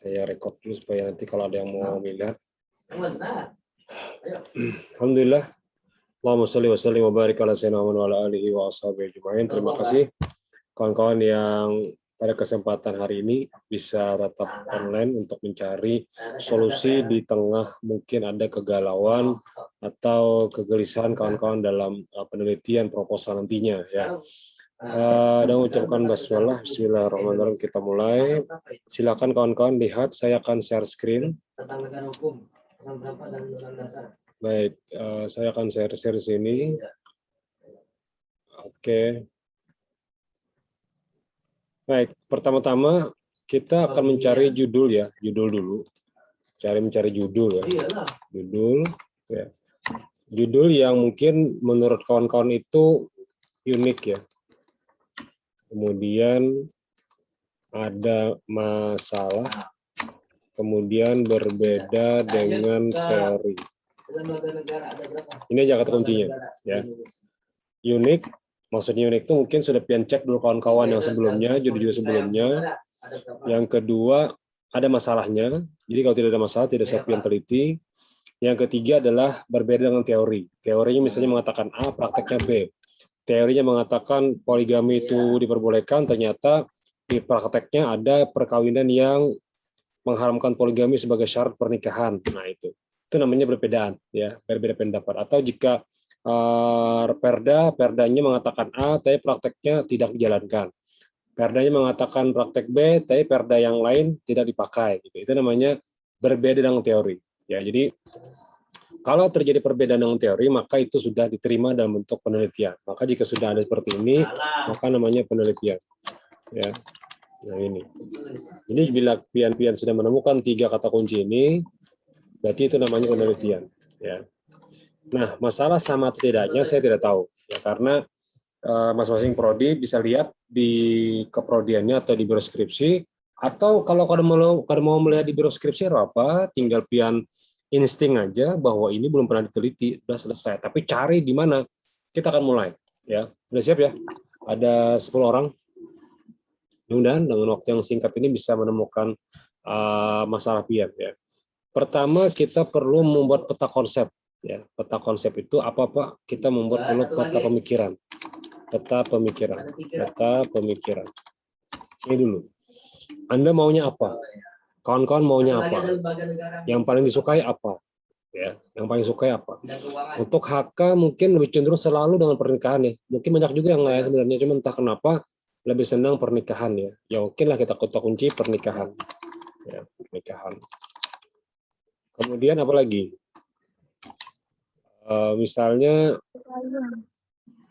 Saya record dulu supaya nanti kalau ada yang mau melihat. Alhamdulillah. Allahumma sholli wa sallim wa barik ala sayyidina Muhammad wa ala alihi wa ashabihi ajma'in. Terima kasih kawan-kawan yang pada kesempatan hari ini bisa tetap online untuk mencari solusi di tengah mungkin ada kegalauan atau kegelisahan kawan-kawan dalam penelitian proposal nantinya ya. Dan ucapkan basmalah, bismillahirrahmanirrahim, kita mulai. Silakan kawan-kawan lihat, saya akan share screen. Baik, saya akan share di sini. Oke. Baik, pertama-tama kita akan mencari judul ya, judul dulu. Mencari judul ya. Judul ya. Judul yang mungkin menurut kawan-kawan itu unik ya. Kemudian ada masalah, kemudian berbeda dengan teori. Ini aja kata kuncinya ya. Unik, maksudnya unik itu mungkin sudah pian cek dulu kawan-kawan yang sebelumnya, judul-judul sebelumnya. Yang kedua, ada masalahnya. Jadi kalau tidak ada masalah, tidak usah pian teliti. Yang ketiga adalah berbeda dengan teori. Teorinya misalnya mengatakan A, prakteknya B. Teorinya mengatakan poligami itu diperbolehkan, ternyata di prakteknya ada perkawinan yang mengharamkan poligami sebagai syarat pernikahan. Nah itu namanya perbedaan ya, berbeda pendapat. Atau jika perdanya mengatakan A, tapi prakteknya tidak dijalankan. Perdanya mengatakan praktek B, tapi perda yang lain tidak dipakai. Gitu. Itu namanya berbeda dengan teori. Ya, jadi kalau terjadi perbedaan dengan teori, maka itu sudah diterima dalam bentuk penelitian. Maka jika sudah ada seperti ini, maka namanya penelitian. Ya, nah ini. Jadi bila pian-pian sudah menemukan 3 kata kunci ini, berarti itu namanya penelitian. Ya. Nah, masalah sama atau tidaknya saya tidak tahu. Ya, karena masing-masing prodi bisa lihat di keprodiannya atau di biro skripsi. Atau kalau mau melihat di biro skripsi apa, tinggal pian insting aja bahwa ini belum pernah diteliti, sudah selesai. Tapi cari di mana, kita akan mulai. Ya, sudah siap ya? Ada 10 orang. Mudah-mudahan dengan waktu yang singkat ini bisa menemukan masalah pian. Ya. Pertama kita perlu membuat peta konsep. Ya, peta konsep itu apa Pak? Kita membuat perlu peta pemikiran. Peta pemikiran. Ini dulu. Anda maunya apa? Kawan-kawan maunya apa? Yang paling disukai apa? Ya, yang paling sukai apa? Untuk HK mungkin lebih cenderung selalu dengan pernikahan ya. Mungkin banyak juga yang lain sebenarnya, cuma entah kenapa lebih senang pernikahan ya. Ya oke lah kita kunci pernikahan. Ya, pernikahan. Kemudian apa lagi? Misalnya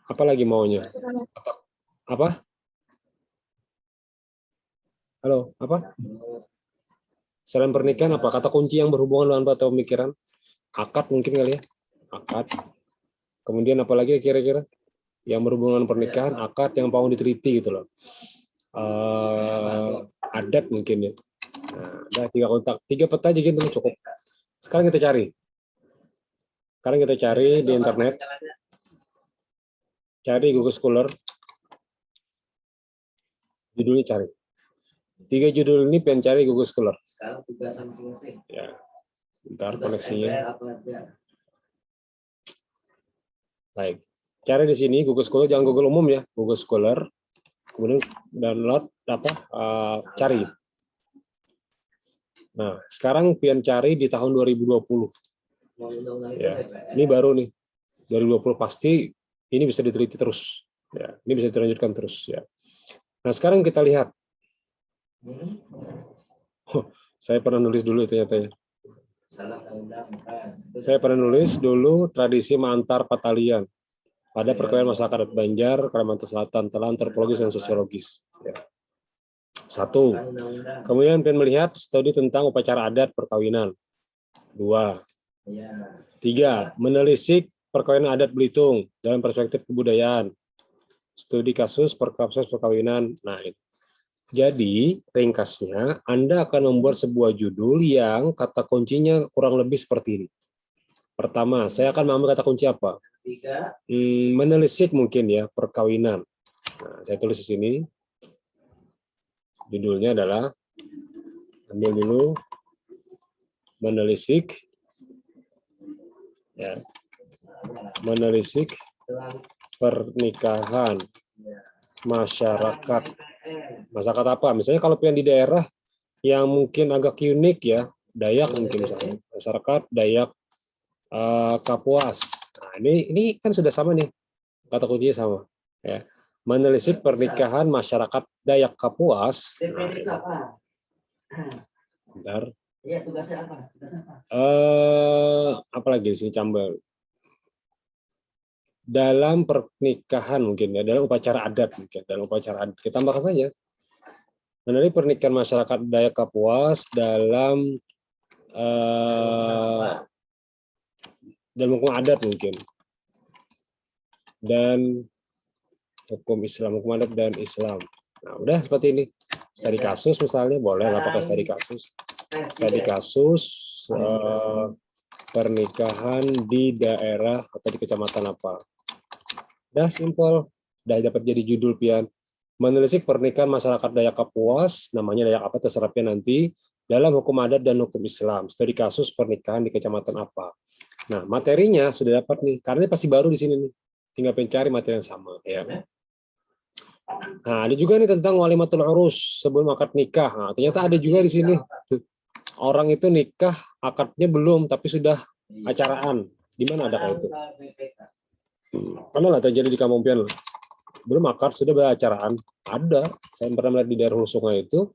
apa lagi maunya? Apa? Halo, apa? Selain pernikahan apa? Kata kunci yang berhubungan dengan peta pemikiran? Akad mungkin kali ya? Akad. Kemudian apa lagi kira-kira? Yang berhubungan pernikahan, akad yang mau diteliti gitu loh. Adat mungkin ya. Nah, ada 3 kontak, 3 peta aja gitu cukup. Sekarang kita cari di internet. Cari Google Scholar. Judulnya cari. 3 judul ini pengen cari Google Scholar. Ya. Bentar koneksinya. Baik. Cari di sini Google Scholar, jangan Google umum ya, Google Scholar. Kemudian download cari. Nah, sekarang pian cari di tahun 2020. Ya, ini baru nih. 2020 pasti ini bisa diteliti terus. Ya, ini bisa dilanjutkan terus ya. Nah, sekarang kita lihat. Saya pernah nulis dulu ternyata ya. Saya pernah nulis dulu tradisi mengantar patalian pada perkawinan masyarakat Banjar, Kalimantan Selatan, telah antropologis dan sosiologis. Ya. 1. Kemudian melihat studi tentang upacara adat perkawinan. 2. 3. Menelisik perkawinan adat Belitung dalam perspektif kebudayaan. Studi kasus perkawinan. Nah, jadi ringkasnya Anda akan membuat sebuah judul yang kata kuncinya kurang lebih seperti ini. Pertama, saya akan mengambil kata kunci apa? Menelisik mungkin ya, perkawinan. Nah, saya tulis di sini. Judulnya adalah Ambil dulu menelisik, ya, menelisik pernikahan masyarakat. Masyarakat apa? Misalnya kalau pian di daerah yang mungkin agak unik ya, Dayak mungkin misalnya, masyarakat Dayak Kapuas. Nah, ini kan sudah sama nih, kata kuncinya sama. Ya. Menelisik pernikahan masyarakat Dayak Kapuas. Nah, bentar. Iya, tugasnya apa? Apa lagi di sini Cambel? Dalam pernikahan mungkin ya, dalam upacara adat mungkin, dalam upacara adat. Kita tambahkan saja. Menelisik pernikahan masyarakat Dayak Kapuas dalam hukum adat mungkin. Dan hukum Islam, hukum adat dan Islam. Nah, udah seperti ini. Studi kasus misalnya, boleh lah pakai studi kasus. Studi kasus pernikahan di daerah atau di kecamatan apa. Udah simpel, udah dapat jadi judul pian. Menelisik pernikahan masyarakat Dayak Kapuas, namanya Dayak apa terserah pian nanti, dalam hukum adat dan hukum Islam. Studi kasus pernikahan di kecamatan apa. Nah, materinya sudah dapat nih, karena ini pasti baru di sini nih. Tinggal pencari materi yang sama ya. Nah, ada juga nih tentang walimatul urus sebelum akad nikah. Nah, ternyata ada juga di sini. Orang itu nikah, akadnya belum tapi sudah acaraan. Di mana ada kayak itu? Mana lah terjadi di kampung pian. Belum akad sudah beracaraan. Ada. Saya pernah melihat di daerah Sungai itu,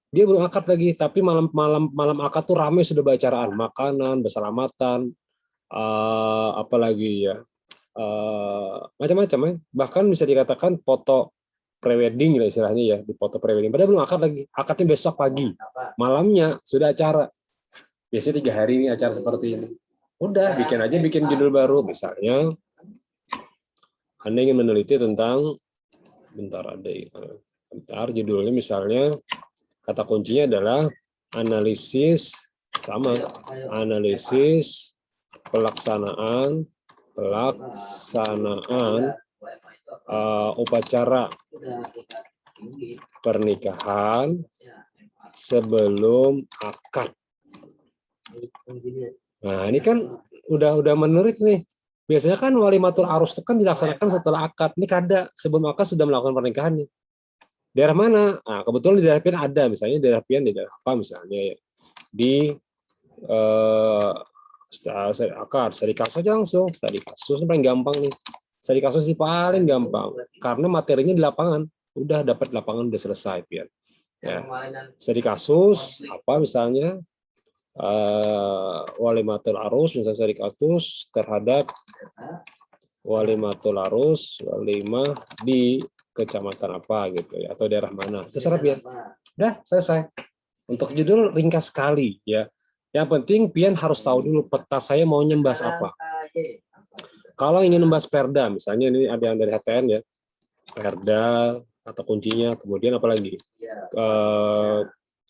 dia belum akad lagi, tapi malam akad tuh ramai sudah beracaraan, makanan, berselamatan, apalagi ya. Macam-macam ya. Bahkan bisa dikatakan foto prewedding lah istilahnya ya, di foto prewedding. Padahal belum akad lagi, akadnya besok pagi, malamnya sudah acara. Biasanya 3 hari ini acara seperti ini. Udah bikin judul baru, misalnya Anda ingin meneliti tentang, bentar judulnya misalnya kata kuncinya adalah analisis pelaksanaan upacara pernikahan sebelum akad. Nah, ini kan udah menarik nih. Biasanya kan walimatul arus itu kan dilaksanakan setelah akad. Ini kada sebelum akad sudah melakukan pernikahan nih. Daerah mana? Nah, kebetulan di daerah pian ada, misalnya daerah pian di daerah apa misalnya ya. Di akad, studi kasus aja langsung. Studi kasus paling gampang nih. Studi kasus ini paling gampang karena materinya di lapangan. Udah dapat lapangan udah selesai pian. Ya. Studi kasus apa misalnya walimatul arus, misalnya studi kasus terhadap walimatul arus, walimah di kecamatan apa gitu ya, atau daerah mana, terserah pian. Udah selesai. Untuk judul ringkas sekali ya. Yang penting pian harus tahu dulu peta saya mau membahas apa. Kalau ingin membahas perda, misalnya ini ada yang dari HTN ya, perda kata kuncinya, kemudian apalagi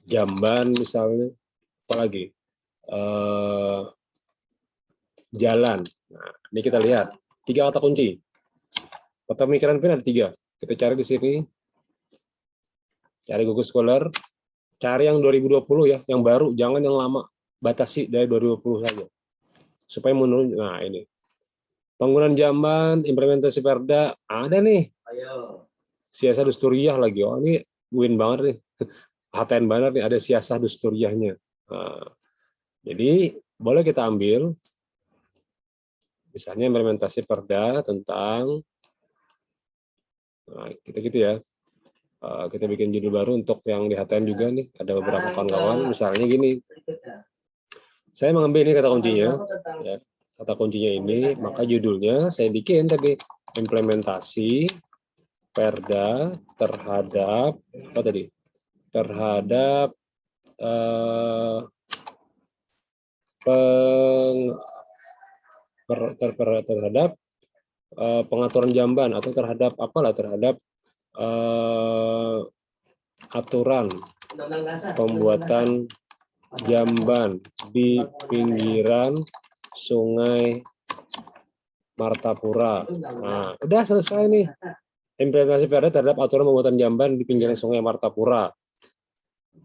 jamban misalnya, apalagi jalan. Nah, ini kita lihat 3 kata kunci. Kata pemikiran pian ada 3. Kita cari di sini. Cari Google Scholar. Cari yang 2020 ya, yang baru, jangan yang lama. Batasi dari 2020 saja. Supaya menurun. Nah, ini. Penggunaan jamban, implementasi perda, ada nih. Siasah dusturiah lagi. Oh, ini win banget nih. HTN banget nih, ada siasah dusturiahnya. Nah, jadi, boleh kita ambil misalnya implementasi perda tentang kita gitu ya. Kita bikin judul baru untuk yang di HTN juga nih. Ada beberapa kawan-kawan, misalnya gini. Saya mengambil ini kata kuncinya, ya, kata kuncinya ini, maka judulnya saya bikin tadi implementasi perda terhadap apa tadi? Terhadap terhadap pengaturan jamban atau terhadap apalah terhadap aturan pembuatan jamban di pinggiran Sungai Martapura. Nah, udah selesai nih. Implementasi perda terhadap aturan pembuatan jamban di pinggiran Sungai Martapura.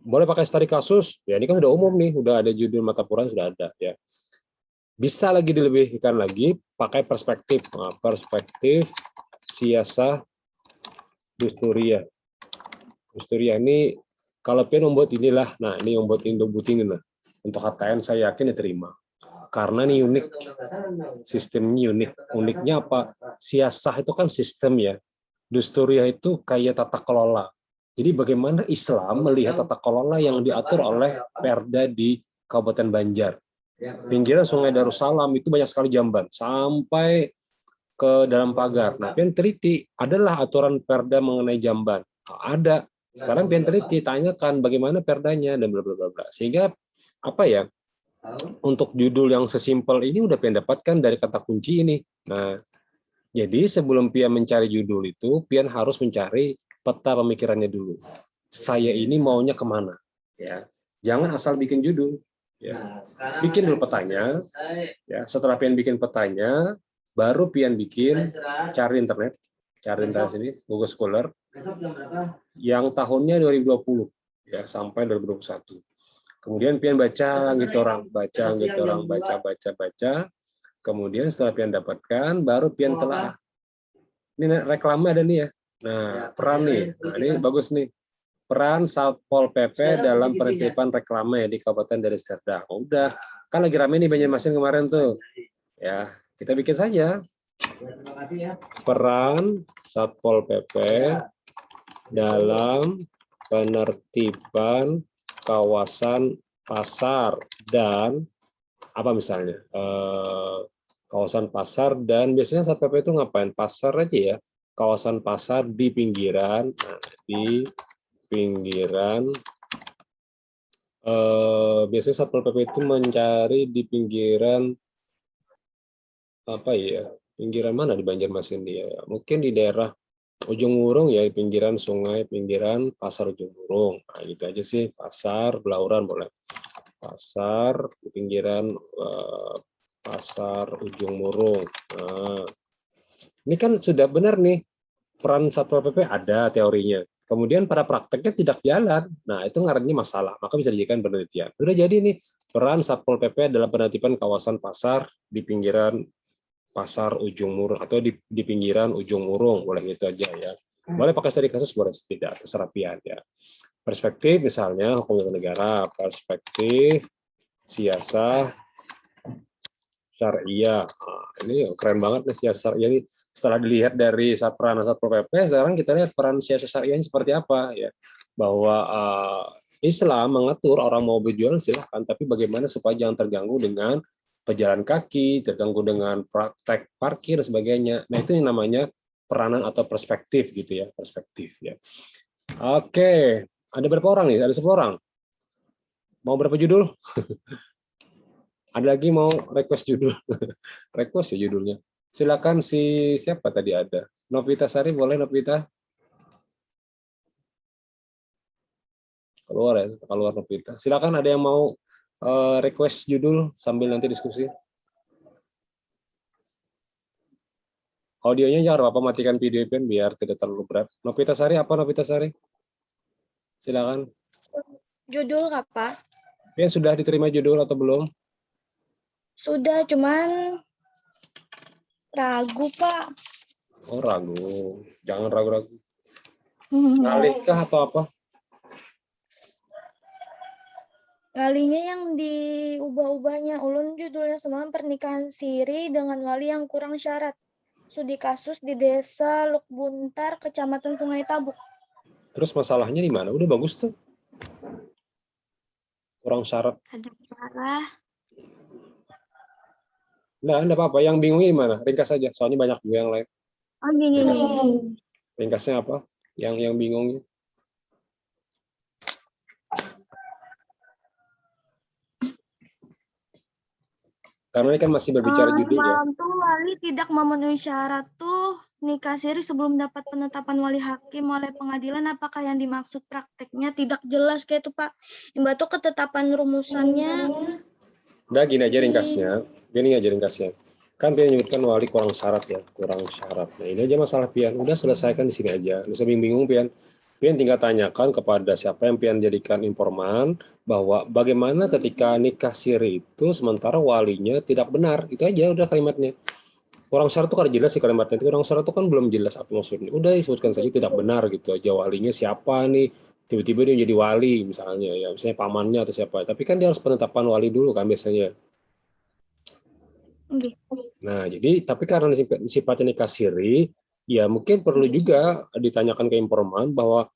Boleh pakai studi kasus, ya ini kan sudah umum nih, udah ada judul mata kuliah sudah ada ya. Bisa lagi dilebihkan lagi pakai perspektif. Nah, perspektif siasah dusturia. Dusturia ini kalau pian membuat inilah, nah ini membuat ini nah. Untuk HTN saya yakin diterima. Karena ini unik, sistemnya unik. Uniknya apa? Siasah itu kan sistem ya. Dusturia itu kayak tata kelola. Jadi bagaimana Islam melihat tata kelola yang diatur oleh Perda di Kabupaten Banjar. Pinggiran Sungai Darussalam itu banyak sekali jamban sampai ke dalam pagar. Nah, pian teliti, adalah aturan Perda mengenai jamban. Nah, ada. Sekarang pian teliti, tanyakan bagaimana perdanya dan bla bla bla bla. Sehingga apa ya? Untuk judul yang sesimpel ini udah pian dapatkan dari kata kunci ini. Nah, jadi sebelum pian mencari judul itu, pian harus mencari peta pemikirannya dulu. Saya ini maunya kemana? Ya, jangan asal bikin judul. Ya, bikin dulu petanya. Ya, setelah pian bikin petanya, baru pian bikin cari internet sini Google Scholar yang tahunnya 2020 ya sampai 2021. Kemudian pian baca baca. Kemudian setelah pian dapatkan, baru pian telah. Ini reklame ada nih ya. Nah, peran nih. Nah, ini bagus nih. Peran Satpol PP dalam penertiban reklame di Kabupaten Deli Serdang. Udah, kan lagi rame nih Banjarmasin kemarin tuh. Ya, kita bikin saja. Peran Satpol PP dalam penertiban kawasan pasar dan apa misalnya kawasan pasar, dan biasanya Satpol PP itu ngapain? Pasar aja ya, kawasan pasar di pinggiran, biasanya Satpol PP itu mencari di pinggiran apa ya, pinggiran mana di Banjarmasin dia, mungkin di daerah Ujung Wurung ya, di pinggiran sungai, pinggiran pasar Ujung Wurung. Nah, gitu aja sih, pasar Belauran boleh. Pasar di pinggiran pasar Ujung Wurung. Nah, ini kan sudah benar nih, peran Satpol PP ada teorinya. Kemudian pada prakteknya tidak jalan. Nah, itu ngarannya masalah. Maka bisa dijadikan penelitian. Sudah jadi nih, peran Satpol PP dalam penertiban kawasan pasar di pinggiran pasar Ujung Wurung atau di pinggiran Ujung Wurung, boleh gitu aja ya. Boleh pakai studi kasus, boleh tidak, terserah pian ya. Perspektif misalnya hukum negara, perspektif siasah syariah. Nah, ini keren banget nih siasah syariah ini. Setelah dilihat dari peran Satpol PP, sekarang kita lihat peran siasah syariahnya seperti apa ya. Bahwa Islam mengatur orang mau berjualan silahkan, tapi bagaimana supaya jangan terganggu dengan pejalan kaki, terganggu dengan praktek parkir dan sebagainya. Nah, itu yang namanya peranan atau perspektif gitu ya, perspektif ya. Oke, ada berapa orang nih? Ada 10 orang. Mau berapa judul? Ada lagi mau request judul? Request ya judulnya. Silakan siapa tadi ada? Novita Sari, boleh Novita? Keluar ya, keluar Novita. Silakan, ada yang mau request judul sambil nanti diskusi. Audionya jangan apa matikan video pen biar tidak terlalu berat. Novita Sari, apa Novita Sari? Silakan. Judul apa? Ya, sudah diterima judul atau belum? Sudah, cuman ragu, Pak. Oh, ragu. Jangan ragu-ragu. Ngalihkah atau apa? Walinya yang diubah-ubahnya. Ulun judulnya semalam pernikahan siri dengan wali yang kurang syarat. Studi kasus di desa Lukbuntar, Kecamatan Sungai Tabuk. Terus masalahnya di mana? Udah bagus tuh. Kurang syarat. Ada parah. Nah, enggak apa-apa. Yang bingungnya di mana? Ringkas saja. Soalnya banyak juga yang lain. Oh, gini. Ringkasnya apa? Yang bingungnya. Karena ini kan masih berbicara judul ya. Semalam tuh wali tidak memenuhi syarat tuh nikah siri sebelum dapat penetapan wali hakim oleh pengadilan. Apakah yang dimaksud prakteknya tidak jelas kayak itu, Pak? Mbak tuh ketetapan rumusannya. Udah gini aja ringkasnya. Gini aja ringkasnya. Kan Pian menyebutkan wali kurang syarat ya, kurang syarat. Nah, ini aja masalah Pian. Udah selesaikan di sini aja. Nggak usah bingung-bingung Pian. Pian tinggal tanyakan kepada siapa yang Pian jadikan informan bahwa bagaimana ketika nikah siri itu sementara walinya tidak benar. Itu aja udah kalimatnya. Kurang syarat itu kan jelas sih kalimatnya. Kurang syarat itu kan belum jelas apa maksudnya. Udah disebutkan saja tidak benar gitu aja. Walinya siapa nih? Tiba-tiba dia jadi wali misalnya ya, misalnya pamannya atau siapa. Tapi kan dia harus penetapan wali dulu kan biasanya. Nah, jadi tapi karena sifatnya nikah siri, ya mungkin perlu juga ditanyakan ke informan bahwa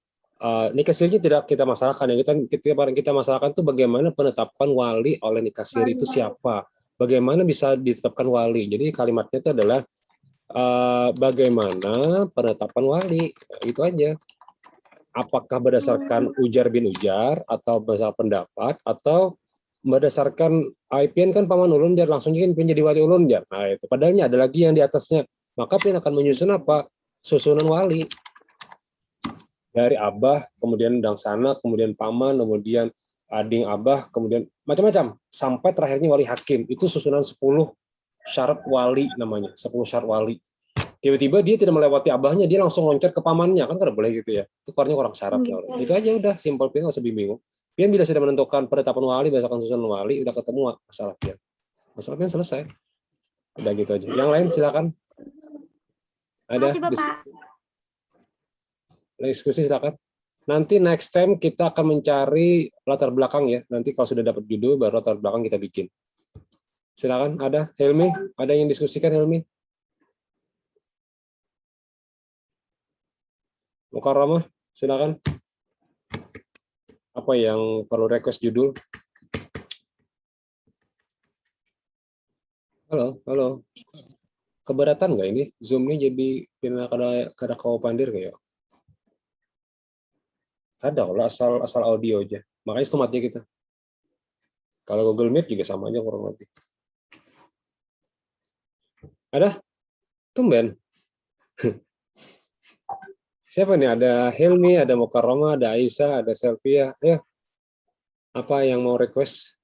nikah siri tidak kita masalahkan ya. Kita masalahkan itu bagaimana penetapan wali oleh nikah siri itu siapa? Bagaimana bisa ditetapkan wali? Jadi kalimatnya itu adalah bagaimana penetapan wali, itu aja. Apakah berdasarkan ujar bin ujar atau berdasarkan pendapat atau berdasarkan IPN kan paman ulun jar langsung ingin menjadi wali ulun jar. Nah itu padahalnya ada lagi yang di atasnya. Maka PIN akan menyusun apa? Susunan wali dari abah, kemudian dangsana, kemudian paman, kemudian ading abah, kemudian macam-macam sampai terakhirnya wali hakim. Itu susunan 10 syarat wali namanya, 10 syarat wali. Tiba-tiba dia tidak melewati abahnya, dia langsung loncat ke pamannya, kan tidak boleh gitu ya. Itu keluarnya kurang syarat. Itu aja udah, simpel Pian, nggak usah bingung. Pian bila sudah menentukan penetapan wali, berdasarkan susunan wali, udah ketemu masalah Pian. Masalah Pian selesai. Udah gitu aja. Yang lain silakan. Ada diskusi silakan. Nanti next time kita akan mencari latar belakang ya. Nanti kalau sudah dapat judul, baru latar belakang kita bikin. Silakan, ada Helmi, ada yang diskusikan Helmi? Mukarramah, silakan. Apa yang perlu request judul? Halo, halo. Keberatan nggak ini? Zoom ini jadi pindah kada kau pandir kayak? Ada kalau asal audio aja. Makanya itu mati kita. Kalau Google Meet juga sama aja kurang lebih. Ada? Tumben. Siapa nih? Ada Helmi, ada Mukarramah, ada Aisyah, ada Selvia. Ya. Apa yang mau request?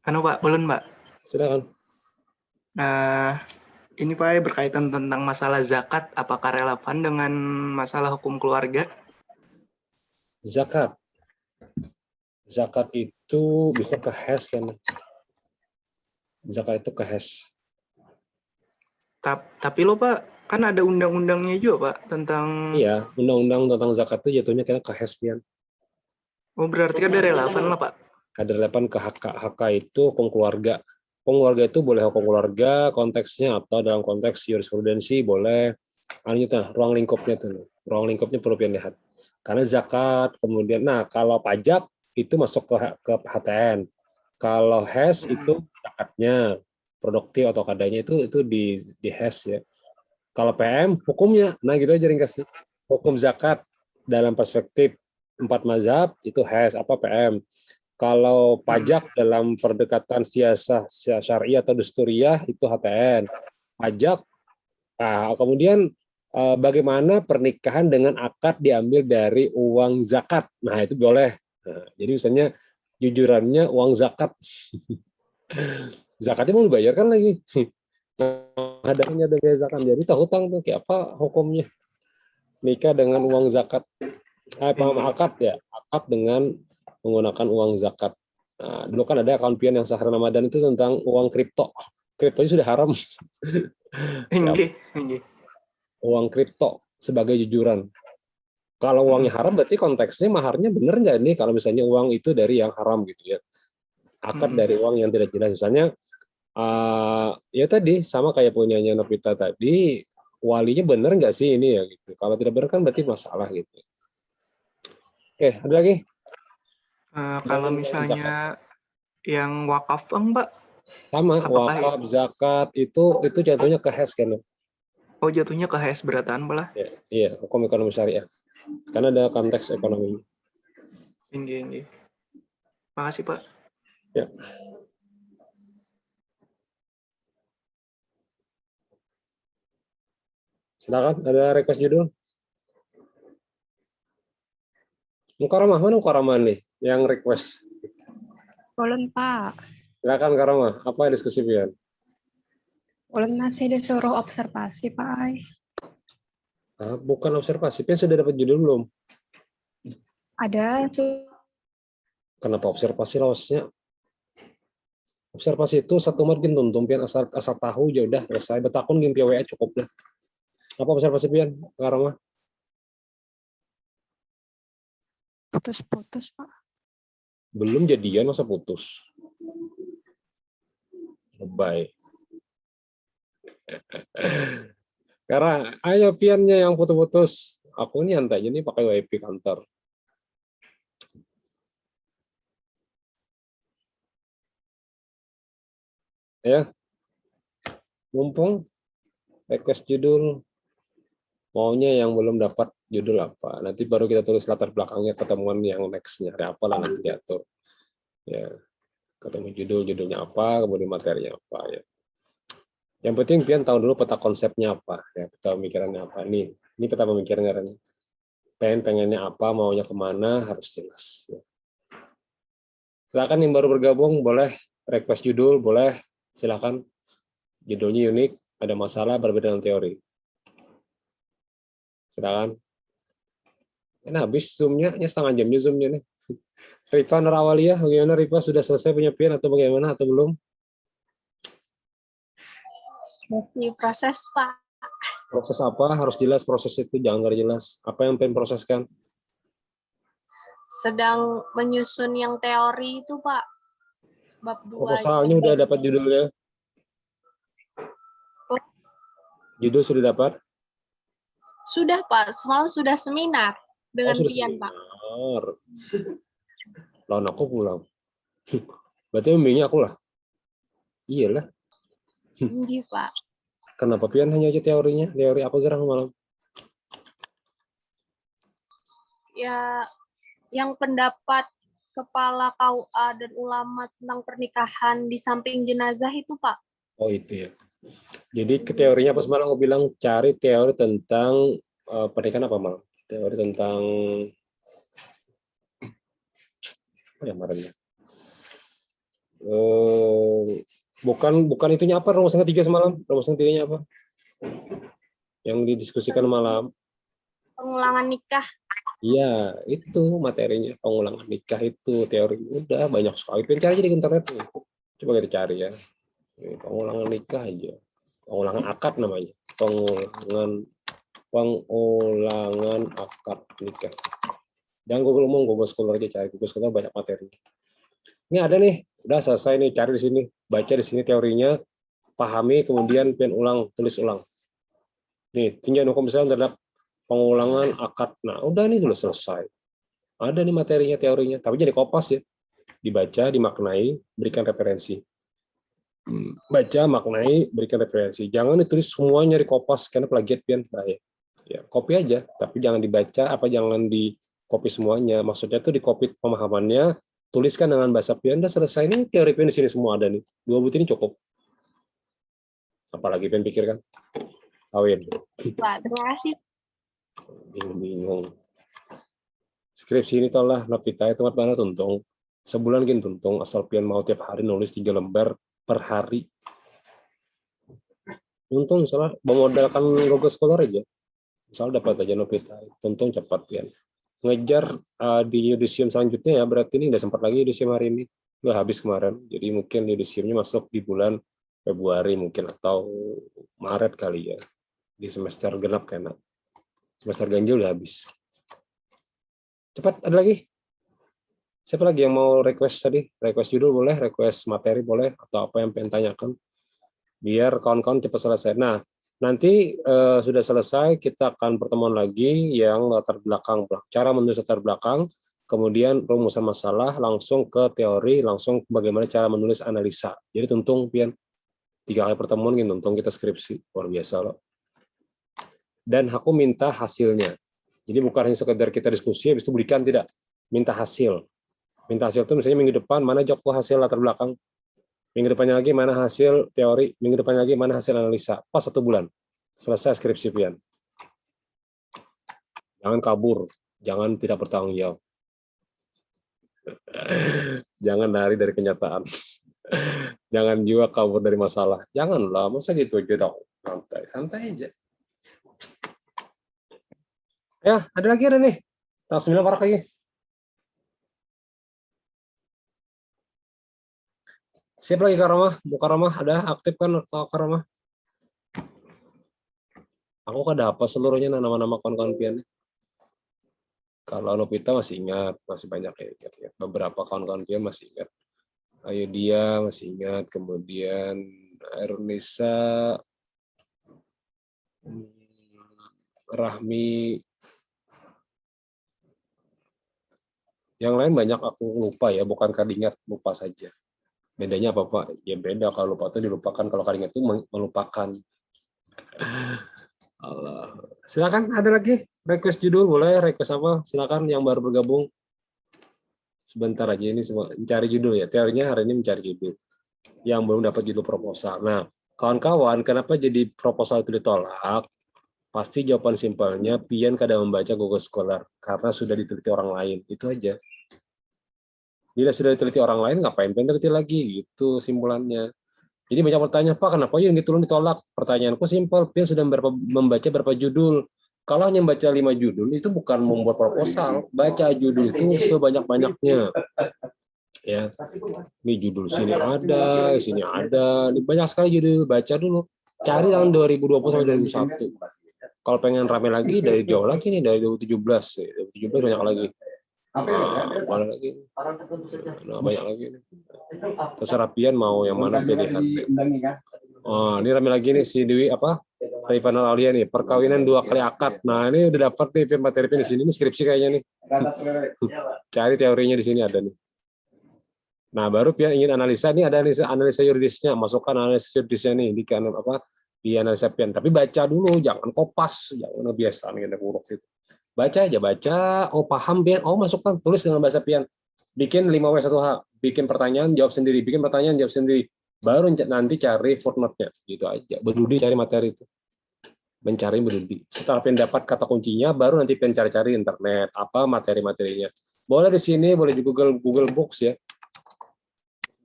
Anu Pak, ulun Pak. Silakan. Ini Pak berkaitan tentang masalah zakat, apakah relevan dengan masalah hukum keluarga? Zakat. Zakat itu bisa ke HES kan? Zakat itu ke HES. Tapi lo Pak, kan ada undang-undangnya juga Pak tentang. Iya, undang-undang tentang zakat itu jatuhnya kena ke HES Pian. Oh berarti kan ada relevan lah Pak. Ada relevan ke HK. HK itu hukum keluarga. Hukum keluarga itu boleh hukum keluarga konteksnya atau dalam konteks jurisprudensi boleh. Ruang lingkupnya tuh. Ruang lingkupnya perlu Pian lihat. Karena zakat, kemudian, nah kalau pajak itu masuk ke HTN. Kalau HES itu zakatnya, produktif atau kadanya itu di HES ya. Kalau PM hukumnya, nah gitu aja ringkasnya. Hukum zakat dalam perspektif 4 mazhab itu HES apa PM. Kalau pajak dalam perdekatan siasah syariah atau dusturiah itu HTN. Pajak, kemudian bagaimana pernikahan dengan akad diambil dari uang zakat. Nah, itu boleh. Nah, jadi misalnya jujurannya uang zakat. Zakatnya mau dibayarkan lagi. Adanya dengan zakat. Jadi hutang tuh kayak apa hukumnya? Nikah dengan uang zakat. Akad ya, akad dengan menggunakan uang zakat. Nah, dulu kan ada akun Pian yang sahar Ramadan itu tentang uang kripto. Kripto sudah haram. Uang kripto sebagai jujuran. Kalau uangnya haram berarti konteksnya maharnya benar nggak nih kalau misalnya uang itu dari yang haram gitu ya. Akad dari uang yang tidak jelas. Misalnya ya tadi sama kayak punyanya Novita tadi, walinya benar nggak sih ini ya gitu. Kalau tidak benar kan berarti masalah gitu. Oke, ada lagi? Kalau misalnya yang wakaf Pak? Sama, wakaf, zakat itu jatuhnya ke HES kan? Oh jatuhnya ke HES beratan pula? Ya, iya, hukum ekonomi syariah. Karena ada konteks ekonomi. Tinggi. Makasih Pak. Ya. Silakan, ada request judul? Mukarramah, mana Mukarramah nih yang request? Ulun Pak. Silakan Karamah, apa diskusi Pian? Ulun masih disuruh observasi Pak. Bukan observasi. Pian sudah dapat judul belum? Ada. Kenapa observasi lawasnya? Observasi itu satu margin tuntung pian asal tahu ya udah selesai. Betakun game WA cukup dah. Apa observasi pian? Sekarang mah Putus-putus, Pak. belum jadian masa putus. Bye. Karena ayo piannya yang putus-putus. Aku ini nyantai ini pakai WiFi kantor. Ya. Mumpung request judul maunya yang belum dapat judul apa. Nanti baru kita tulis latar belakangnya ketemuan yang next-nya. Ada apalah nanti diatur. Ya. Ketemu judulnya apa, kemudian materinya apa ya. Yang penting pian tahu dulu peta konsepnya apa, ya, peta pemikirannya apa. Ini peta pemikirannya. Pengennya apa, maunya kemana, harus jelas. Ya. Silakan yang baru bergabung, boleh request judul, boleh silakan. Judulnya unik, ada masalah berbeda dengan teori. Silakan. Ini habis zoom-nya, setengah jamnya zoom-nya nih. Rifa Narawaliyah, bagaimana Rifa? Sudah selesai punya pian atau bagaimana atau belum? Masih proses, Pak. Proses apa? Harus jelas proses itu, jangan nggak jelas. Apa yang pengen proseskan? Sedang menyusun yang teori itu, Pak. Bab 2. Proposalnya udah dapat judulnya? Judul sudah dapat? Sudah, Pak. Semalam sudah seminar dengan sudah Pian, Pak. Lawan aku pulang. Berarti membimbingnya aku lah. Iyalah. Iya, Pak. Kenapa Pian hanya aja teorinya? Teori apa gerang malam? Ya, yang pendapat kepala KUA dan ulama tentang pernikahan di samping jenazah itu, Pak. Oh, itu ya. Jadi ke teorinya pas malam aku bilang cari teori tentang pernikahan apa malam? Teori tentang apa ya kemarinnya? Bukan itunya apa? Rumusan ketiga semalam? Rumusan ketiganya apa? Yang didiskusikan malam? Pengulangan nikah. Iya, itu materinya pengulangan nikah itu teori. Udah banyak sekali. Cari aja di internet nih. Coba kita cari ya. Pengulangan nikah aja. Pengulangan akad namanya. Pengulangan akad nikah. Jangan Google Scholar aja cari. Google Scholar banyak materi. Ini ada nih. Udah selesai nih. Cari di sini. Baca di sini teorinya. Pahami, kemudian tulis ulang. Nih, tinjau hukum misalnya terhadap pengulangan akad. Nah, udah nih udah selesai. Ada nih materinya, teorinya. Tapi jadi kopas ya. Dibaca, dimaknai, berikan referensi. Baca, maknai, berikan referensi. Jangan ditulis semuanya di kopas karena plagiat pian bahaya. Ya, copy aja, tapi jangan dibaca jangan di copy semuanya. Maksudnya tuh di copy pemahamannya, tuliskan dengan bahasa pian. Udah selesai nih teori pian di sini semua ada nih. 2 butir ini cukup. Apalagi pian pikirkan. Kawin. Pak, terima kasih. Bingung. Skripsi ini tolak Novita itu mana tuntung. Sebulan gini tuntung asal pian mau tiap hari nulis 3 lembar per hari. Untung salah memodalkan Google Scholar aja. Misal dapat aja Novita, tuntung cepat pian. Ngejar di yudisium selanjutnya ya, berarti ini udah sempat lagi yudisium hari ini. Nggak habis kemarin. Jadi mungkin yudisiumnya masuk di bulan Februari mungkin atau Maret kali ya. Di semester genap kayaknya. Semester ganjil udah habis. Cepat, ada lagi? Siapa lagi yang mau request tadi? Request judul boleh, request materi boleh, atau apa yang pengen tanyakan? Biar kawan-kawan cepat selesai. Nah, nanti sudah selesai, kita akan pertemuan lagi yang latar belakang. Cara menulis latar belakang, kemudian rumusan masalah, langsung ke teori, langsung bagaimana cara menulis analisa. Jadi tuntung, Pian. 3 kali pertemuan, tuntung kita skripsi. Luar biasa loh. Dan aku minta hasilnya. Jadi bukan hanya sekedar kita diskusi, habis itu berikan, tidak. Minta hasil. Minta hasil itu misalnya minggu depan, mana Joko hasil latar belakang. Minggu depannya lagi, mana hasil teori. Minggu depannya lagi, mana hasil analisa. Pas 1 bulan. Selesai skripsi pian. Jangan kabur. Jangan tidak bertanggung jawab. Jangan lari dari kenyataan. Jangan juga kabur dari masalah. Janganlah, masa gitu aja dong. Santai, santai aja. Ya, ada nih. Tanggal 9 Maret lagi. Siap lagi Kak Rama? Buka Rama, ada aktif kan Kak Rama? Aku kan dapat seluruhnya nama-nama kawan-kawan pian. Kalau Novita masih ingat, masih banyak ya. Beberapa kawan-kawan pian masih ingat. Ayo dia masih ingat, kemudian Ernisa, Rahmi, yang lain banyak aku lupa ya, bukan kadingat, lupa saja. Bedanya apa Pak? Ya beda, kalau lupa itu dilupakan, kalau kadingat itu melupakan. Allah. Silakan, ada lagi request judul, boleh request apa? Silakan yang baru bergabung. Sebentar aja ini semua mencari judul ya. Teorinya hari ini mencari judul. Yang belum dapat judul proposal. Nah, kawan-kawan, kenapa jadi proposal itu ditolak? Pasti jawaban simpelnya pian kadang membaca Google Scholar karena sudah diteliti orang lain. Itu aja. Bila sudah diteliti orang lain, ngapain pian teliti lagi? Itu simpulannya. Jadi banyak pertanyaan, Pak, kenapa yang ditolak? Pertanyaanku simpel, pian sudah membaca berapa judul? Kalau hanya membaca 5 judul, itu bukan membuat proposal. Baca judul itu sebanyak-banyaknya. Ya, ini judul sini ada, sini ada, ini banyak sekali judul. Baca dulu, cari tahun 2020 sampai 2001. Kalau pengen rame lagi dari jauh lagi nih, dari 2017, 2017 banyak lagi. Mana lagi? Nah, banyak lagi nih. Terserah pian mau yang mana pilihan. Oh, ini rame lagi nih si Dewi apa? Rifana Aulia nih, perkawinan 2 kali akad. Nah, ini udah dapat nih materi di sini, ini skripsi kayaknya nih. Cari teorinya di sini ada nih. Nah, baru pian ingin analisa, ini ada analisa yuridisnya, masukkan analisa yuridisnya nih di apa? Di analisa pian. Tapi baca dulu, jangan kopas, jangan biasa nih ada buruk itu. Baca aja, baca, oh paham pian, oh masukkan, tulis dengan bahasa pian. Bikin 5W1H, bikin pertanyaan, jawab sendiri, bikin pertanyaan, jawab sendiri. Baru nanti cari footnote-nya, gitu aja. Berdudi cari materi itu. Mencari berdudi. Setelah pian dapat kata kuncinya, baru nanti pian cari-cari internet, apa materi-materinya. Boleh di sini, boleh di Google Books ya.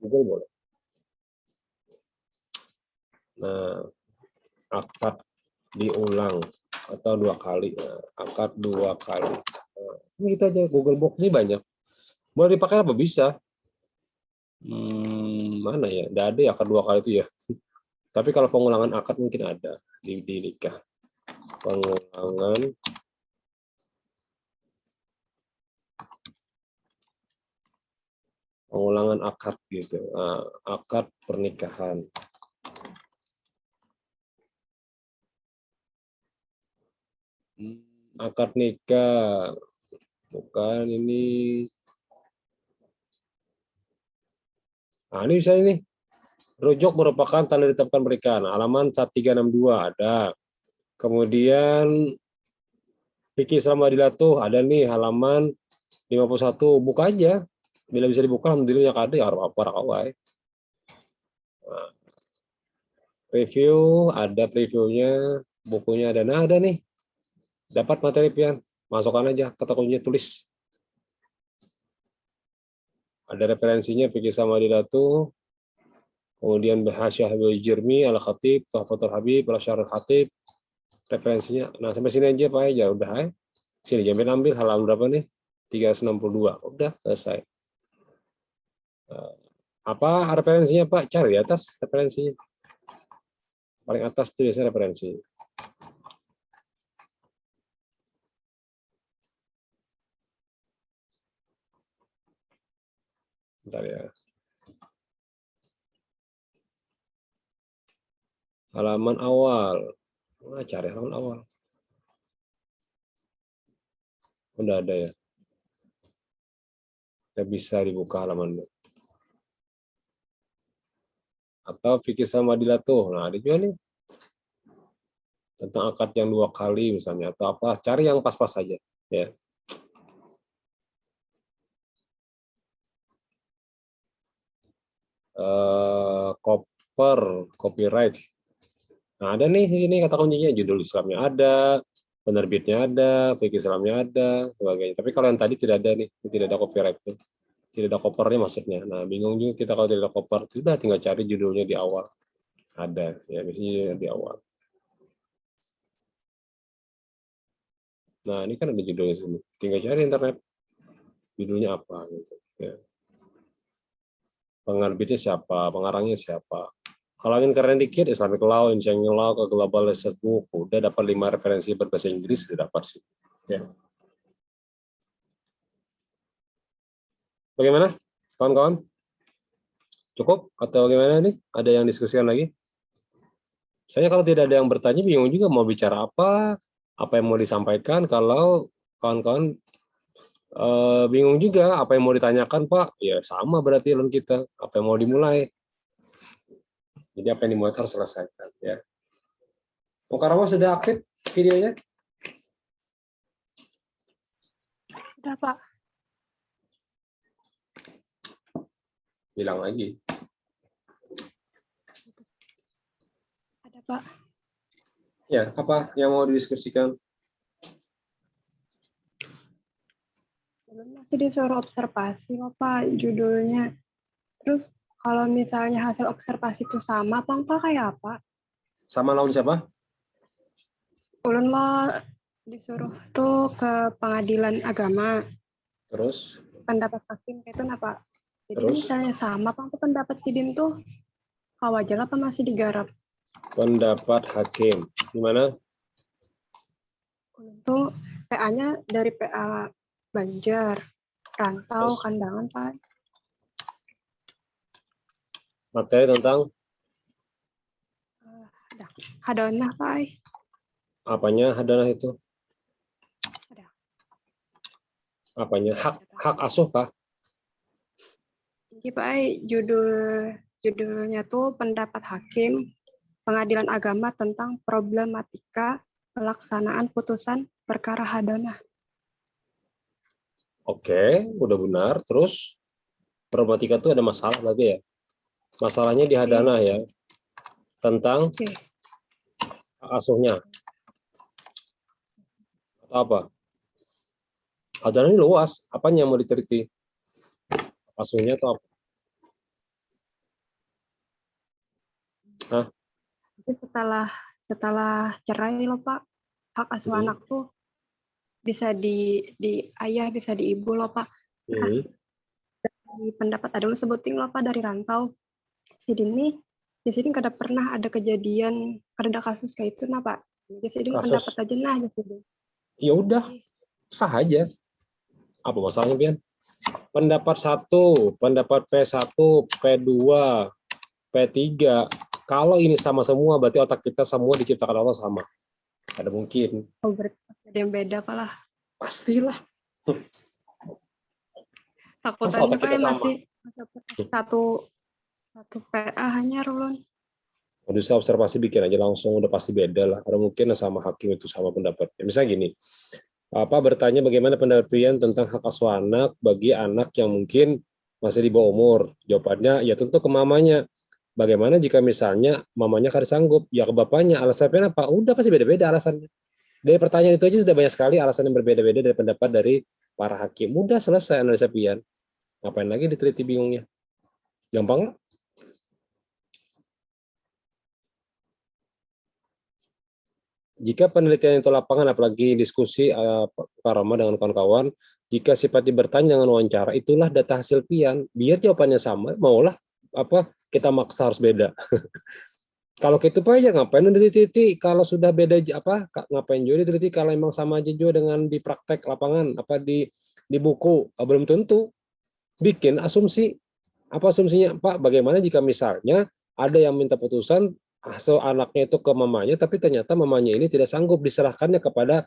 Google boleh. Nah, akad diulang atau 2 kali. Nah, akad 2 kali. Nah, ini kita aja Google Box ini banyak. Boleh dipakai apa? Bisa. Mana ya? Nggak ada ya akad 2 kali itu ya. Tapi kalau pengulangan akad mungkin ada di nikah. Pengulangan akad gitu. Nah, akad pernikahan. Akad nikah. Bukan ini. Nah, ini bisa ini. Rujuk merupakan tanda ditetapkan pernikahan. Halaman 1362 ada. Kemudian fikih Islam Adilattuh ada nih halaman 51. Buka aja. Bila bisa dibuka, alhamdulillah ada ya apa kawai. Nah, review ada previewnya, bukunya ada. Nah, ada nih. Dapat materi pian. Masukkan aja kata kuncinya, tulis. Ada referensinya fikih Islam Adilattuh. Kemudian Hasyiah Habib Jirmi, Al-Khatib, Tuhfatul Habib, Al-Syarul Khatib, referensinya. Nah, sampai sini aja Pak ya, udah ya. Sini jambil ambil halaman berapa nih? 362. Udah selesai. Apa referensinya Pak? Cari di atas referensinya. Paling atas itu biasanya referensi. Bentar ya. Halaman awal. Nah, cari halaman awal. Udah ada ya. Kita bisa dibuka halamannya. Atau fikih Islam Adilattuh. Nah, ada juga nih. Tentang akad yang 2 kali misalnya. Atau apa. Cari yang pas-pas saja. Ya. Copyright. Nah, ada nih ini kata kuncinya, judul Islamnya ada, penerbitnya ada, fikih Islamnya ada, sebagainya. Tapi kalau yang tadi tidak ada nih, tidak ada copyright, tidak ada kopernya maksudnya. Nah, bingung juga kita kalau tidak ada koper, sudah tinggal cari judulnya di awal. Ada, ya biasanya di awal. Nah, ini kan ada judulnya sini. Tinggal cari internet. Judulnya apa gitu. Ya. Penerbitnya siapa, pengarangnya siapa. Kalau ingin keren dikit, Islamic Law, Engineering Law, ke Global Research Book, udah dapat 5 referensi berbahasa Inggris, sudah dapat sih. Ya. Bagaimana, kawan-kawan? Cukup? Atau bagaimana nih? Ada yang diskusikan lagi? Saya kalau tidak ada yang bertanya, bingung juga mau bicara apa yang mau disampaikan, kalau kawan-kawan bingung juga apa yang mau ditanyakan, Pak. Ya sama berarti lawan kita, apa yang mau dimulai. Jadi apa yang dimulai harus selesaikan. Ya. Mukarramah sudah aktif videonya? Udah, Pak. Bilang lagi. Ada, Pak. Ya, apa yang mau didiskusikan? Belum, masih disuruh observasi, Pak, judulnya. Terus kalau misalnya hasil observasi itu sama, Pak kayak apa? Sama lawan siapa? Ulun mau disuruh tuh ke pengadilan agama, Terus? pendapat hakim itu apa? Jadi Terus? misalnya sama, Pak, pendapat sidin tuh wajar apa masih digarap? Pendapat hakim. Gimana? Ulun tuh PA-nya dari PA Banjar, Rantau, Terus? Kandangan, Pak. Materi tentang Hadanah, Pak. apanya hadanah itu? Ada. Apanya? Hak asuh kah? Jadi, Pak, judulnya tuh pendapat hakim pengadilan agama tentang problematika pelaksanaan putusan perkara hadanah. Oke, udah benar. Terus problematika itu ada masalah lagi ya? Masalahnya di hadanah ya, tentang Oke. hak asuhnya. Atau apa? Hadanah ini luas. Apanya yang mau diteliti? Hak asuhnya atau apa? Hah? Jadi setelah cerai loh, Pak, hak asuh anak tuh bisa di ayah, bisa di ibu loh, Pak. Nah, di pendapat ada sebutin loh, Pak, dari Rantau. Jadi di sini kada pernah ada kejadian, kada ada kasus kayak itu, nah, Pak. Jadi sini pendapat aja nah gitu. Ya udah, sah aja. Apa masalahnya, Bian? Pendapat 1, pendapat P1, P2, P3. Kalau ini sama semua, berarti otak kita semua diciptakan Allah sama. Ada mungkin. Oh, berarti ada yang beda, Pak lah. Pastilah. Takutannya, otak kita Pak, sama? masih satu PA hanya Rulon. Bisa observasi bikin aja langsung, udah pasti beda lah. Karena mungkin sama hakim itu sama pendapatnya. Misalnya gini, bertanya bagaimana pendapat tentang hak asuh anak bagi anak yang mungkin masih di bawah umur. Jawabannya ya tentu ke mamanya. Bagaimana jika misalnya mamanya kada sanggup? Ya ke bapaknya. Alasannya apa? Udah pasti beda-beda alasannya. Dari pertanyaan itu aja sudah banyak sekali alasan yang berbeda-beda dari pendapat dari para hakim. Udah selesai analisa pian. Ngapain lagi diteliti bingungnya? Gampang lah. Jika penelitian itu lapangan, apalagi diskusi Pak Rama dengan kawan-kawan, jika sifatnya bertanya dengan wawancara, itulah data hasil pian. Biar jawabannya sama, maulah kita maksa harus beda. Kalau gitu Pak ya ngapain diteliti? Kalau sudah beda ngapain juga diteliti? Kalau emang sama aja juga dengan di praktek lapangan, di buku, belum tentu. Bikin asumsi. Apa asumsinya Pak? Bagaimana jika misalnya ada yang minta putusan asuh anaknya itu ke mamanya, tapi ternyata mamanya ini tidak sanggup, diserahkannya kepada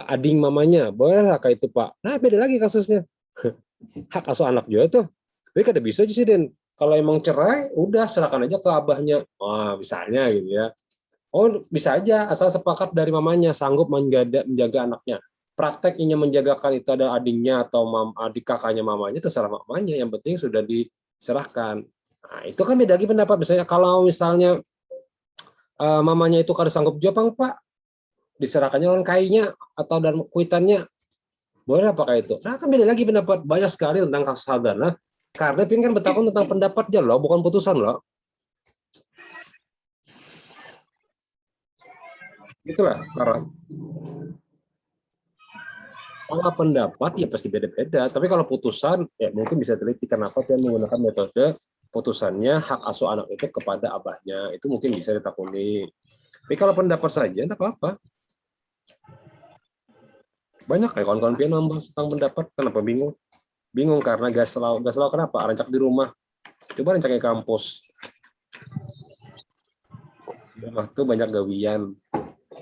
ading mamanya. Bolehlah kayak itu Pak. Nah beda lagi kasusnya. Hak asuh anak juga tuh. Tapi kada bisa sih Den. Kalau emang cerai, udah serahkan aja ke abahnya. Wah misalnya gitu ya. Oh bisa aja asal sepakat dari mamanya sanggup menjaga anaknya. Prakteknya menjagakan itu ada adiknya atau adik kakaknya mamanya, terserah mamanya. Yang penting sudah diserahkan. Nah itu kan beda lagi pendapat. Misalnya kalau misalnya mamanya itu kada sanggup jawab Pak, diserahkannya orang kainya atau dan kuitannya, boleh apa kayak itu. Nah kan beda lagi pendapat, banyak sekali tentang kasus hadanah, karena ini kan bertakun tentang pendapatnya loh, bukan putusan loh. Itulah karena Kalau pendapat ya pasti beda-beda. Tapi kalau putusan ya mungkin bisa teliti kenapa dia menggunakan metode putusannya hak asuh anak itu kepada abahnya. Itu mungkin bisa ditakuni. Tapi kalau pendapat saja enggak apa-apa. Banyak kayak kawan-kawan pian nambah tentang pendapat. Kenapa bingung? Bingung karena gas selalu kenapa? Rancak di rumah. Coba rancaknya kampus. Di rumah tuh banyak gawian.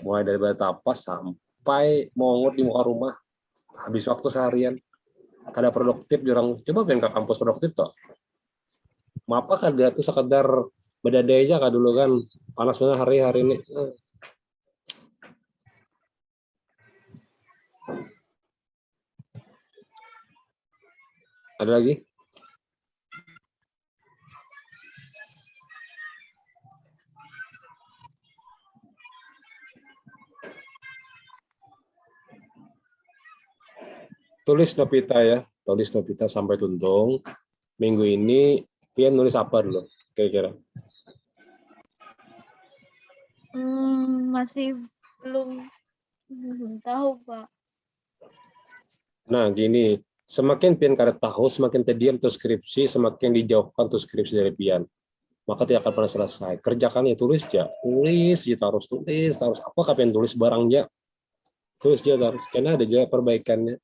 Mulai dari batapas sampai mongut di muka rumah. Habis waktu seharian. Kada produktif jurang. Coba pengen ke kampus produktif toh. Mapa kada tuh sekedar bedadai aja kak dulu kan. Panas banget hari ini. Ada lagi? Tulis Novita ya, tulis Novita sampai tuntung. Minggu ini Pian nulis apa dulu kira-kira? Masih belum tahu, Pak. Nah gini, semakin Pian kada tahu, semakin terdiam tuh skripsi, semakin dijauhkan tuh skripsi dari Pian. Maka tidak akan pernah selesai. Kerjakan ya tulis aja, harus tulis, harus apa kapan tulis barangnya, tulis aja harus, karena ada aja perbaikannya.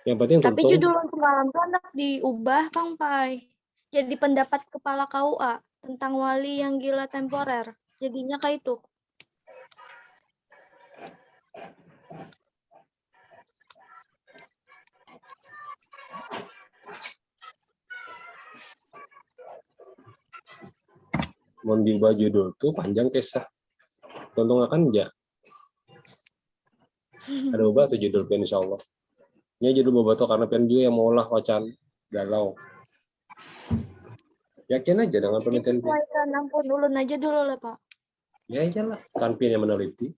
Yang penting Tapi tuntung. judul untuk malam itu anak diubah, Kang Pai. Jadi pendapat kepala KUA tentang wali yang gila temporer. Jadinya kayak itu. Mau diubah judul tuh panjang kisah. Tuntung akan enggak. Ada ubah tuh judul Pian insya Allah. Ini judul boboto karena Pian juga yang mau olah wacan galau. Yakin aja dengan penelitian Pian. Sesuaikan ampun ulun aja dulu lah, Pak. Ya iyalah, kan Pian yang meneliti.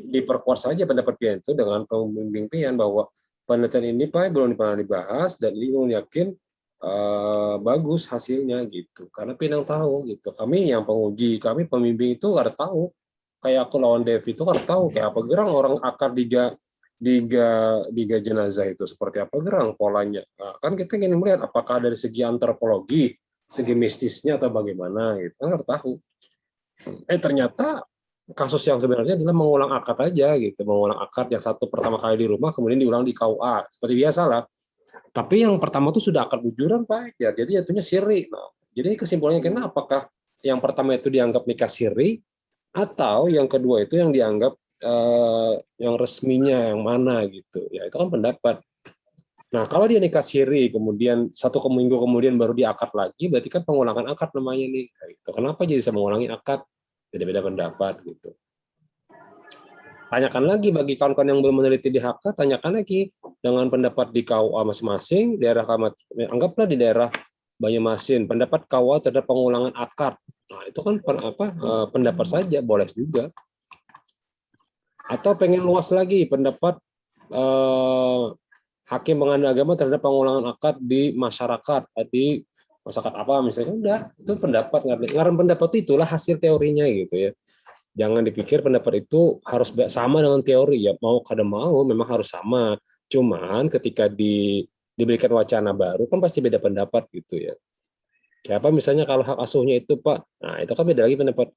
Diperkuat saja pendapat Pian itu dengan pembimbing Pian bahwa penelitian ini Pak belum pernah dibahas dan ini ulun yakin bagus hasilnya gitu. Karena Pian yang tahu gitu. Kami yang penguji, kami pembimbing itu nggak tahu. Kayak aku lawan Devi itu nggak tahu kayak apa gerang orang akar diga jenazah itu seperti apa gerang polanya. Nah, kan kita ingin melihat apakah dari segi antropologi, segi mistisnya atau bagaimana gitu. Kan nggak tahu. Ternyata kasus yang sebenarnya adalah mengulang akad aja gitu, mengulang akad yang satu pertama kali di rumah kemudian diulang di KUA seperti biasa lah. Tapi yang pertama itu sudah akad bujuran Pak, ya jadi jatuhnya siri. Nah, jadi kesimpulannya kena apakah yang pertama itu dianggap nikah siri atau yang kedua itu yang dianggap yang resminya yang mana gitu. Ya itu kan pendapat. Nah, kalau dia nikah siri, kemudian satu minggu kemudian baru diakad lagi, berarti kan pengulangan akad namanya nih. Nah, itu. Kenapa jadi bisa mengulangi akad? Beda-beda pendapat gitu. Tanyakan lagi bagi kawan-kawan yang belum meneliti di HK, tanyakan lagi dengan pendapat di KUA masing-masing, daerah anggaplah di daerah Banyumasin, pendapat KUA terhadap pengulangan akad. Nah, itu kan pendapat saja, boleh juga. Atau pengen luas lagi pendapat hakim pengadilan agama terhadap pengulangan akad di masyarakat apa misalnya, udah itu pendapat, ngaran pendapat itulah hasil teorinya gitu ya. Jangan dipikir pendapat itu harus sama dengan teori ya, mau kada mau memang harus sama, cuman ketika diberikan wacana baru kan pasti beda pendapat gitu ya. Kayak apa misalnya kalau hak asuhnya itu Pak, nah itu kan beda lagi pendapat.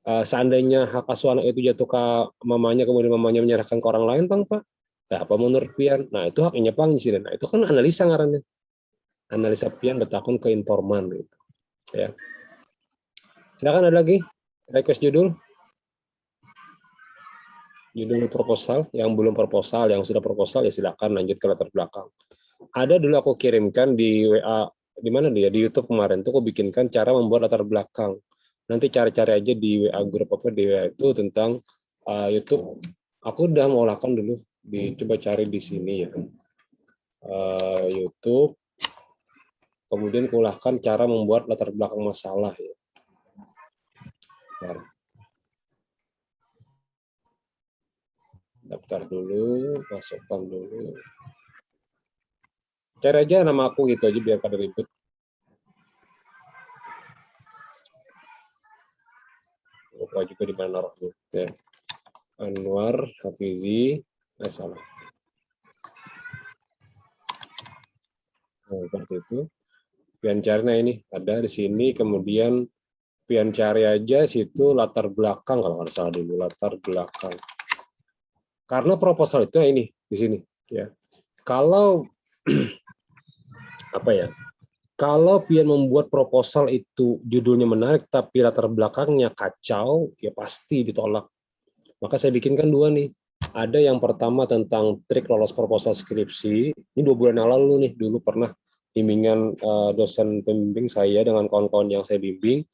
Seandainya hak asuh anak itu jatuh ke mamanya kemudian mamanya menyerahkan ke orang lain Bang Pak, nah, apa menurut Pian? Nah itu haknya Pang di sini. Nah itu kan analisa ngarannya. Analisa Pian bertakun ke informan gitu. Ya. Silakan ada lagi request judul proposal, yang belum proposal, yang sudah proposal ya silakan lanjut ke latar belakang. Ada dulu aku kirimkan di WA di mana dia di YouTube kemarin tuh aku bikinkan cara membuat latar belakang. Nanti cari-cari aja di WA grup di WA itu tentang YouTube. Aku udah mau lakukan dulu, coba cari di sini ya. YouTube. Kemudian kulahkan cara membuat latar belakang masalah ya. Bentar. Daftar dulu, masukkan dulu. Cari aja nama aku gitu aja biar kada ribet. Lupa juga di mana naruhnya. Anwar Hafizi, salah. Nah, seperti itu. Pian cari, nah ini ada di sini, kemudian pian cari aja situ latar belakang, kalau nggak salah dulu, latar belakang. Karena proposal itu ini di sini ya. Kalau apa ya? Kalau pian membuat proposal itu judulnya menarik tapi latar belakangnya kacau, ya pasti ditolak. Maka saya bikinkan dua nih. Ada yang pertama tentang trik lolos proposal skripsi. Ini 2 bulan yang lalu nih, dulu pernah bimbingan dosen pembimbing saya dengan kawan-kawan yang saya bimbing.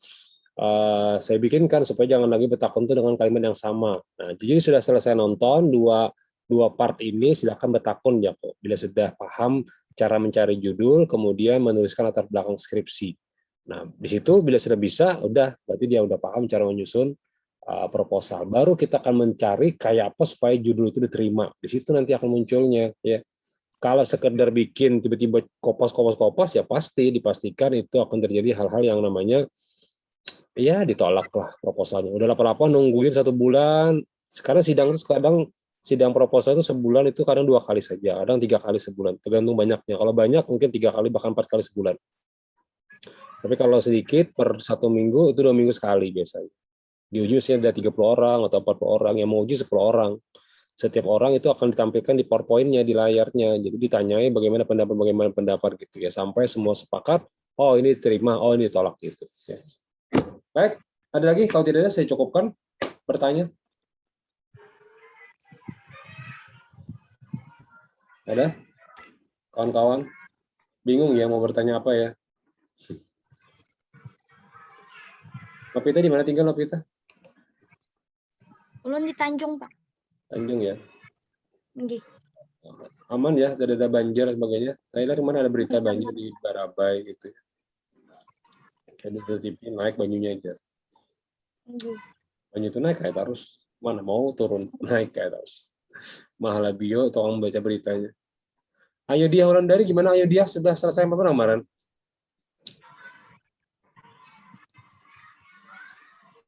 Saya bikinkan supaya jangan lagi bertakun tuh dengan kalimat yang sama. Nah, jadi sudah selesai nonton dua part ini, silakan bertakun ya kok. Bila sudah paham cara mencari judul, kemudian menuliskan latar belakang skripsi. Nah, di situ bila sudah bisa, udah berarti dia udah paham cara menyusun proposal. Baru kita akan mencari kayak apa supaya judul itu diterima. Di situ nanti akan munculnya ya. Kalau sekedar bikin tiba-tiba kopos, ya pasti dipastikan itu akan terjadi hal-hal yang namanya ya ditolak lah proposalnya. Udah lapa-lapa nungguin 1 bulan. Sekarang sidang itu kadang sidang proposal itu sebulan itu kadang 2 kali saja, kadang 3 kali sebulan, tergantung banyaknya. Kalau banyak mungkin 3 kali bahkan 4 kali sebulan. Tapi kalau sedikit per 1 minggu itu 2 minggu sekali biasanya. Diuji usianya ada 30 orang atau 40 orang, yang mau uji 10 orang. Setiap orang itu akan ditampilkan di PowerPoint-nya, di layarnya. Jadi ditanyai bagaimana pendapat gitu ya, sampai semua sepakat, oh ini diterima, oh ini ditolak gitu ya. Baik, ada lagi? Kalau tidak ada saya cukupkan bertanya. Ada? Kawan-kawan? Bingung ya mau bertanya apa ya? Nopita di mana tinggal Nopita? Ulun di Tanjung, Pak. Tanjung ya. Nggih. Aman ya, tidak ada banjir dan sebagainya. Saya lihat kemana ada berita banjir di Barabai gitu. Jadi TV naik banyunya aja. Nggih. Banyu itu naik kayak harus mana mau turun naik kayak harus. Mahala bio tolong baca beritanya. Ayo dia orang dari gimana? Ayo dia sudah selesai apa kemarin?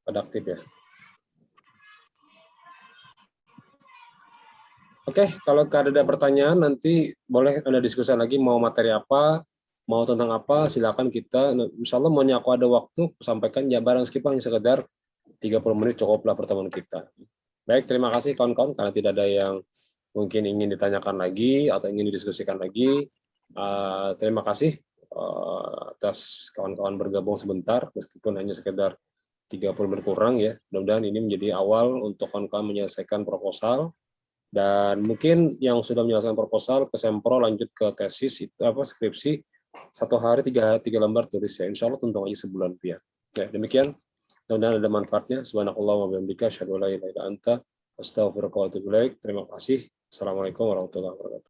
Pada aktif ya. Oke, kalau ada pertanyaan nanti boleh Anda diskusi lagi mau materi apa, mau tentang apa, silakan kita. Insya Allah mau aku ada waktu sampaikan ya barang meskipun hanya sekedar 30 menit cukuplah pertemuan kita. Baik, terima kasih kawan-kawan karena tidak ada yang mungkin ingin ditanyakan lagi atau ingin didiskusikan lagi. Terima kasih atas kawan-kawan bergabung sebentar meskipun hanya sekedar 30 menit kurang ya. Mudah-mudahan ini menjadi awal untuk kawan-kawan menyelesaikan proposal. Dan mungkin yang sudah menyelesaikan proposal ke sempro lanjut ke tesis itu apa skripsi 1 hari 3 lembar tulis ya. Insya Allah tentu aja sebulan ya. Ya demikian. Mudah-mudahan ada manfaatnya. Subhanallah wa bihamdika asyhadu an la ilaha illa anta astaghfiruka wa atubu ilaik. Terima kasih. Assalamualaikum warahmatullahi wabarakatuh.